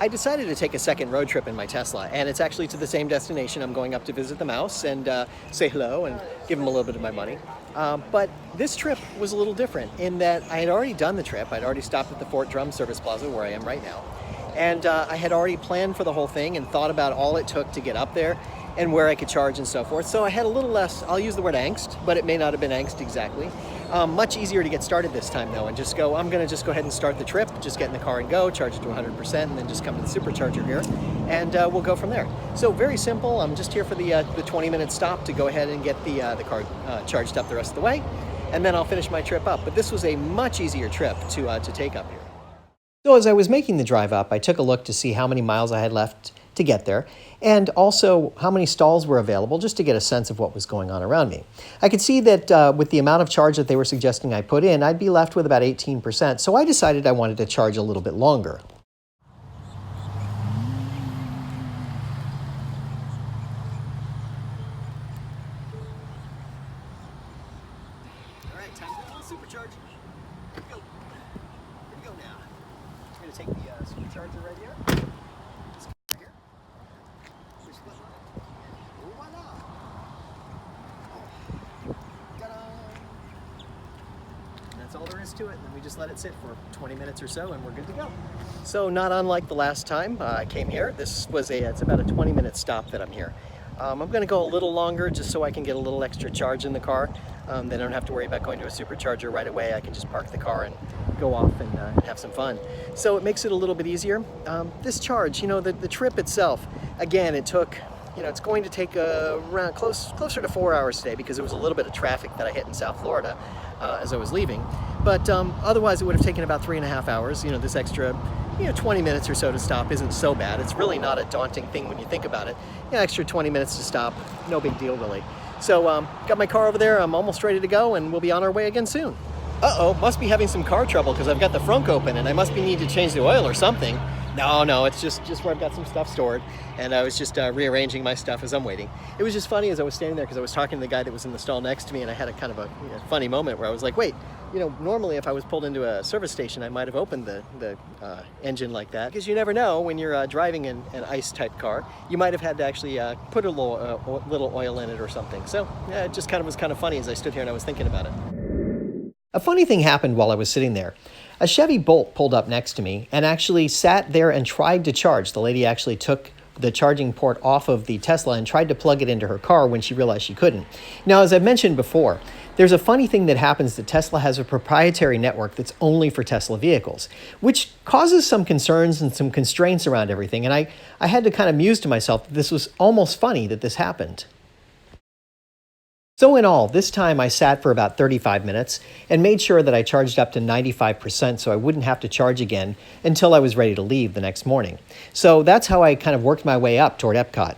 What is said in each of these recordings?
I decided to take a second road trip in my Tesla, and it's actually to the same destination. I'm going up to visit the mouse and say hello and give him a little bit of my money. But this trip was a little different in that I had already done the trip. I'd already stopped at the Fort Drum Service Plaza where I am right now. And I had already planned for the whole thing and thought about all it took to get up there and where I could charge and so forth. So I had a little less, I'll use the word angst, but it may not have been angst exactly. Much easier to get started this time though, and just go, I'm gonna just go ahead and start the trip, just get in the car and go, charge it to 100%, and then just come to the Supercharger here, and we'll go from there. So very simple, I'm just here for the 20-minute stop to go ahead and get the car charged up the rest of the way, and then I'll finish my trip up. But this was a much easier trip to take up here. So as I was making the drive up, I took a look to see how many miles I had left to get there, and also how many stalls were available, just to get a sense of what was going on around me. I could see that with the amount of charge that they were suggesting I put in, I'd be left with about 18%, so I decided I wanted to charge a little bit longer. All right, time to go Supercharge. Here we go. Here we go now. I'm going to take the Supercharger right here. That's all there is to it, and then we just let it sit for 20 minutes or so and we're good to go. So not unlike the last time I came here, it's about a 20-minute stop that I'm here. I'm going to go a little longer just so I can get a little extra charge in the car. Then I don't have to worry about going to a Supercharger right away. I can just park the car and go off and have some fun. So it makes it a little bit easier. This charge, the trip itself, again, it took, it's going to take around closer to 4 hours today because there was a little bit of traffic that I hit in South Florida as I was leaving. But otherwise it would have taken about 3.5 hours. This extra 20 minutes or so to stop isn't so bad. It's really not a daunting thing when you think about it. Extra 20 minutes to stop, no big deal really. So got my car over there, I'm almost ready to go, and we'll be on our way again soon. Uh-oh, must be having some car trouble because I've got the frunk open and I must need to change the oil or something. No, it's just where I've got some stuff stored, and I was just rearranging my stuff as I'm waiting. It was just funny as I was standing there because I was talking to the guy that was in the stall next to me, and I had a kind of a funny moment where I was like, wait, normally if I was pulled into a service station, I might have opened the engine like that, because you never know when you're driving an ICE type car, you might have had to actually put a little oil in it or something. So yeah, it just was kind of funny as I stood here and I was thinking about it. A funny thing happened while I was sitting there. A Chevy Bolt pulled up next to me and actually sat there and tried to charge. The lady actually took the charging port off of the Tesla and tried to plug it into her car when she realized she couldn't. Now, as I mentioned before, there's a funny thing that happens that Tesla has a proprietary network that's only for Tesla vehicles, which causes some concerns and some constraints around everything. And I had to kind of muse to myself that this was almost funny that this happened. So in all, this time I sat for about 35 minutes and made sure that I charged up to 95% so I wouldn't have to charge again until I was ready to leave the next morning. So that's how I kind of worked my way up toward Epcot.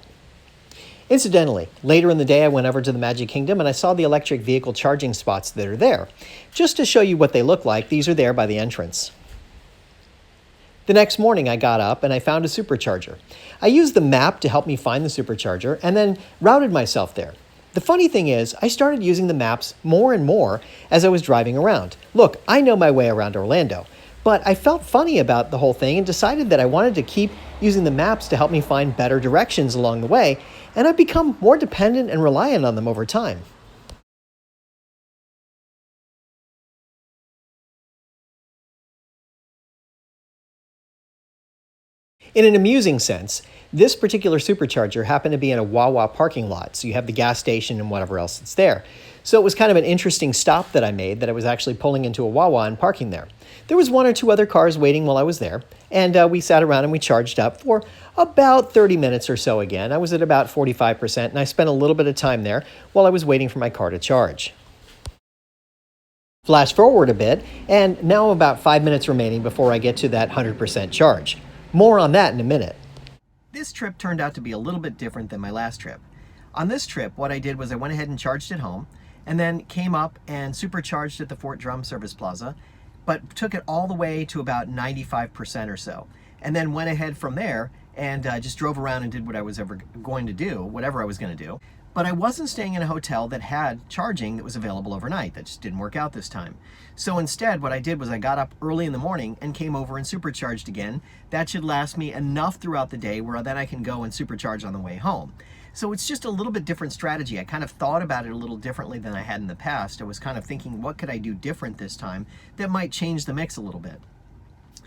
Incidentally, later in the day I went over to the Magic Kingdom and I saw the electric vehicle charging spots that are there. Just to show you what they look like, these are there by the entrance. The next morning I got up and I found a Supercharger. I used the map to help me find the Supercharger and then routed myself there. The funny thing is, I started using the maps more and more as I was driving around. Look, I know my way around Orlando, but I felt funny about the whole thing and decided that I wanted to keep using the maps to help me find better directions along the way, and I've become more dependent and reliant on them over time. In an amusing sense, this particular Supercharger happened to be in a Wawa parking lot, so you have the gas station and whatever else that's there. So it was kind of an interesting stop that I made, that I was actually pulling into a Wawa and parking there. There was 1 or 2 other cars waiting while I was there, and we sat around and we charged up for about 30 minutes or so again. I was at about 45%, and I spent a little bit of time there while I was waiting for my car to charge. Flash forward a bit, and now about 5 minutes remaining before I get to that 100% charge. More on that in a minute. This trip turned out to be a little bit different than my last trip. On this trip, what I did was I went ahead and charged at home, and then came up and supercharged at the Fort Drum Service Plaza, but took it all the way to about 95% or so. And then went ahead from there and just drove around and did what I was ever going to do, whatever I was going to do. But I wasn't staying in a hotel that had charging that was available overnight. That just didn't work out this time. So instead, what I did was I got up early in the morning and came over and supercharged again. That should last me enough throughout the day where then I can go and supercharge on the way home. So it's just a little bit different strategy. I kind of thought about it a little differently than I had in the past. I was kind of thinking, what could I do different this time that might change the mix a little bit?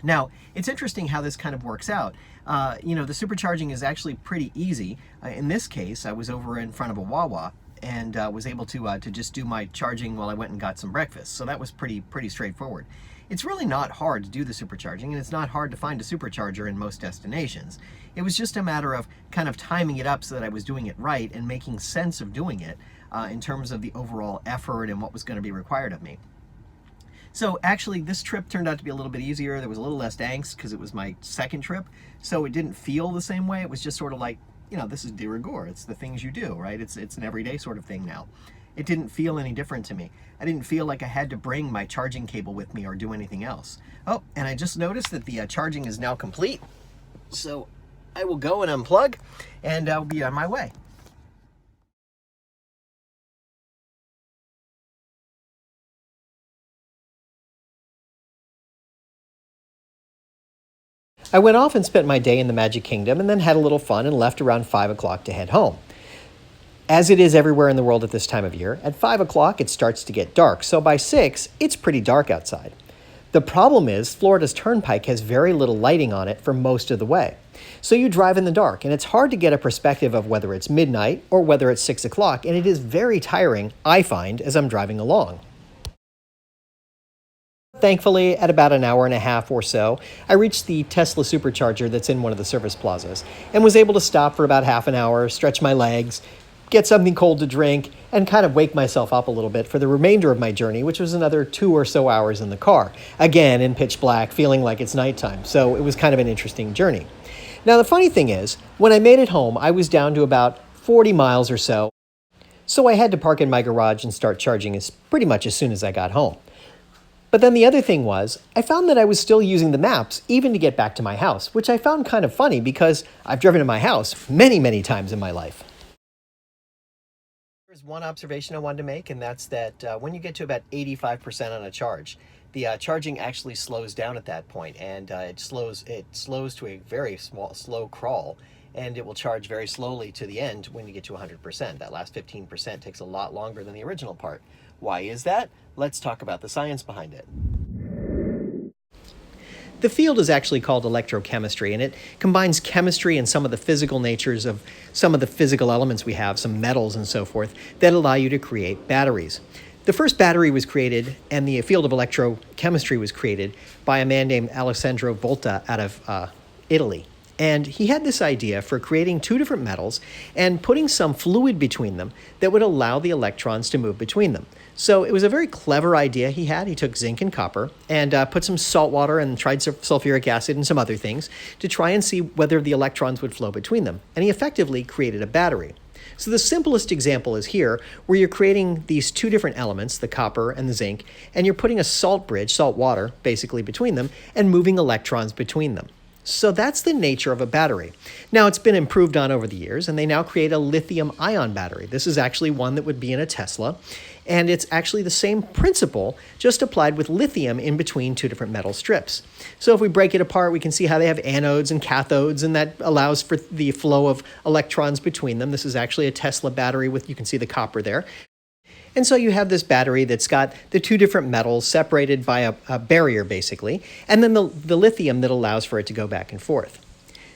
Now, it's interesting how this kind of works out. The supercharging is actually pretty easy. In this case, I was over in front of a Wawa and was able to just do my charging while I went and got some breakfast. So that was pretty straightforward. It's really not hard to do the supercharging, and it's not hard to find a supercharger in most destinations. It was just a matter of kind of timing it up so that I was doing it right and making sense of doing it in terms of the overall effort and what was going to be required of me. So actually, this trip turned out to be a little bit easier. There was a little less angst because it was my second trip, so it didn't feel the same way. It was just sort of like, this is de rigueur. It's the things you do, right? It's an everyday sort of thing now. It didn't feel any different to me. I didn't feel like I had to bring my charging cable with me or do anything else. Oh, and I just noticed that the charging is now complete. So I will go and unplug, and I'll be on my way. I went off and spent my day in the Magic Kingdom and then had a little fun and left around 5 o'clock to head home. As it is everywhere in the world at this time of year, at 5 o'clock it starts to get dark, so by 6 it's pretty dark outside. The problem is Florida's Turnpike has very little lighting on it for most of the way. So you drive in the dark, and it's hard to get a perspective of whether it's midnight or whether it's 6 o'clock, and it is very tiring, I find, as I'm driving along. Thankfully, at about an hour and a half or so, I reached the Tesla Supercharger that's in one of the service plazas and was able to stop for about half an hour, stretch my legs, get something cold to drink, and kind of wake myself up a little bit for the remainder of my journey, which was another 2 or so hours in the car, again in pitch black, feeling like it's nighttime. So it was kind of an interesting journey. Now, the funny thing is, when I made it home, I was down to about 40 miles or so, so I had to park in my garage and start charging pretty much as soon as I got home. But then the other thing was, I found that I was still using the maps even to get back to my house, which I found kind of funny because I've driven to my house many, many times in my life. There's one observation I wanted to make, and that's that when you get to about 85% on a charge, the charging actually slows down at that point, and it slows to a very slow crawl, and it will charge very slowly to the end when you get to 100%. That last 15% takes a lot longer than the original part. Why is that? Let's talk about the science behind it. The field is actually called electrochemistry, and it combines chemistry and some of the physical natures of some of the physical elements we have, some metals and so forth, that allow you to create batteries. The first battery was created, and the field of electrochemistry was created by a man named Alessandro Volta out of Italy. And he had this idea for creating two different metals and putting some fluid between them that would allow the electrons to move between them. So it was a very clever idea he had. He took zinc and copper and put some salt water and tried sulfuric acid and some other things to try and see whether the electrons would flow between them. And he effectively created a battery. So the simplest example is here, where you're creating these two different elements, the copper and the zinc, and you're putting a salt bridge, salt water, basically between them, and moving electrons between them. So that's the nature of a battery. Now, it's been improved on over the years, and they now create a lithium-ion battery. This is actually one that would be in a Tesla, and it's actually the same principle, just applied with lithium in between two different metal strips. So if we break it apart, we can see how they have anodes and cathodes, and that allows for the flow of electrons between them. This is actually a Tesla battery with, you can see the copper there. And so you have this battery that's got the two different metals separated by a barrier, basically, and then the lithium that allows for it to go back and forth.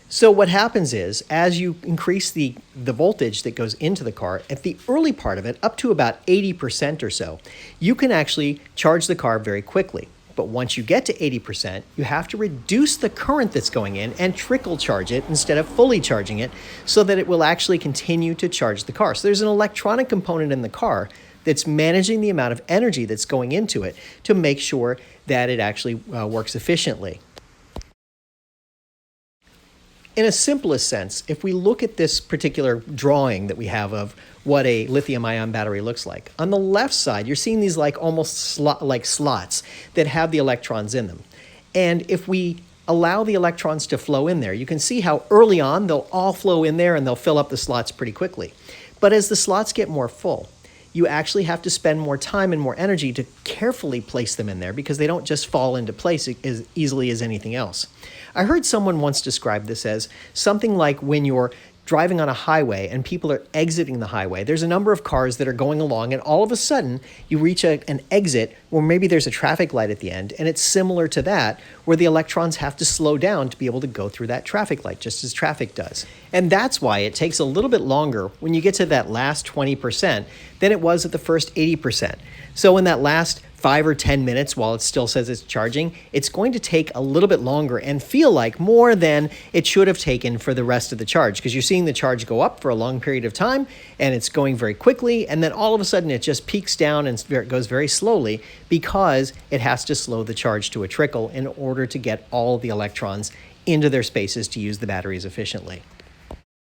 So what happens is, as you increase the voltage that goes into the car, at the early part of it, up to about 80% or so, you can actually charge the car very quickly. But once you get to 80%, you have to reduce the current that's going in and trickle charge it instead of fully charging it so that it will actually continue to charge the car. So there's an electronic component in the car that's managing the amount of energy that's going into it to make sure that it actually works efficiently. In a simplest sense, if we look at this particular drawing that we have of what a lithium-ion battery looks like, on the left side, you're seeing these like almost like slots that have the electrons in them. And if we allow the electrons to flow in there, you can see how early on they'll all flow in there and they'll fill up the slots pretty quickly. But as the slots get more full, you actually have to spend more time and more energy to carefully place them in there because they don't just fall into place as easily as anything else. I heard someone once describe this as something like when you're driving on a highway and people are exiting the highway. There's a number of cars that are going along, and all of a sudden you reach an exit where maybe there's a traffic light at the end, and it's similar to that where the electrons have to slow down to be able to go through that traffic light, just as traffic does. And that's why it takes a little bit longer when you get to that last 20% than it was at the first 80%. So in that last 5 or 10 minutes while it still says it's charging, it's going to take a little bit longer and feel like more than it should have taken for the rest of the charge, because you're seeing the charge go up for a long period of time and it's going very quickly, and then all of a sudden it just peaks down and it goes very slowly because it has to slow the charge to a trickle in order to get all the electrons into their spaces to use the batteries efficiently.